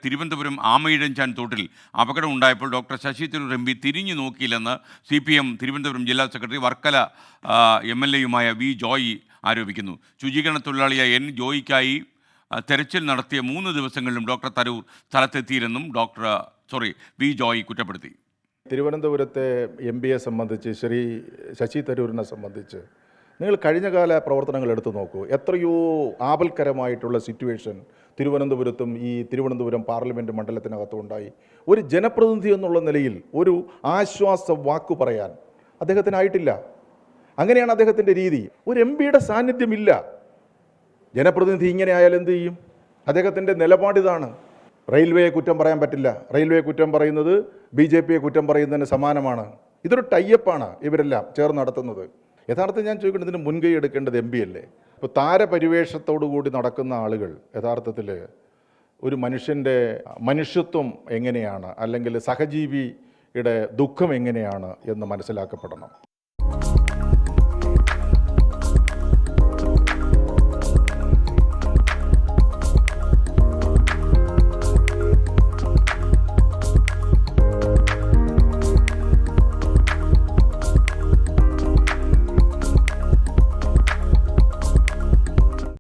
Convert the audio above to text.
തിരുവനന്തപുരം ആമയിഴഞ്ചാൻ തോട്ടിൽ അപകടം ഉണ്ടായപ്പോൾ doctor Shashi Tharoor M P തിരിഞ്ഞു നോക്കിയില്ലെന്ന് CPM തിരുവനന്തപുരം ജില്ലാ secretary Varkala MLA V Joy ആരോപിക്കുന്നു. ശുചീകരണ തൊഴിലാളിയായ ജോയിക്കായി തെരച്ചിൽ നടത്തിയ 3 ദിവസങ്ങളിലും ഡോക്ടർ തരൂർ സ്ഥലത്തെത്തിയില്ലെന്നും വി ജോയ് കുറ്റപ്പെടുത്തി. തിരുവനന്തപുരത്തെ MPയെ സംബന്ധിച്ച് ശ്രീ ശശി തരൂരിനെ സംബന്ധിച്ച് നിങ്ങൾ കഴിഞ്ഞകാല പ്രവർത്തനങ്ങൾ എടുത്തു നോക്കൂ. എത്രയോ ആപൽക്കരമായിട്ടുള്ള സിറ്റുവേഷൻ തിരുവനന്തപുരത്തും ഈ തിരുവനന്തപുരം പാർലമെൻറ്റ് മണ്ഡലത്തിനകത്തും ഉണ്ടായി. ഒരു ജനപ്രതിനിധി എന്നുള്ള നിലയിൽ ഒരു ആശ്വാസ വാക്കു പറയാൻ അദ്ദേഹത്തിനായിട്ടില്ല. അങ്ങനെയാണ് അദ്ദേഹത്തിൻ്റെ രീതി. ഒരു MPയുടെ സാന്നിധ്യമില്ല. ജനപ്രതിനിധി ഇങ്ങനെ ആയാൽ എന്ത് ചെയ്യും? അദ്ദേഹത്തിൻ്റെ നിലപാടിതാണ്. റെയിൽവേയെ കുറ്റം പറയാൻ പറ്റില്ല. റെയിൽവേ കുറ്റം പറയുന്നത് BJPയെ കുറ്റം പറയുന്നതിന് സമാനമാണ്. ഇതൊരു ടൈപ്പാണ് ഇവരെല്ലാം ചേർന്ന് നടത്തുന്നത്. യഥാർത്ഥത്തിൽ ഞാൻ ചോദിക്കുന്നത്, ഇതിന് മുൻകൈ എടുക്കേണ്ടത് MP അല്ലേ? ഇപ്പോൾ താരപരിവേഷത്തോടു കൂടി നടക്കുന്ന ആളുകൾ യഥാർത്ഥത്തിൽ ഒരു മനുഷ്യൻ്റെ മനുഷ്യത്വം എങ്ങനെയാണ്, അല്ലെങ്കിൽ സഹജീവിയുടെ ദുഃഖം എങ്ങനെയാണ് എന്ന് മനസ്സിലാക്കപ്പെടണം.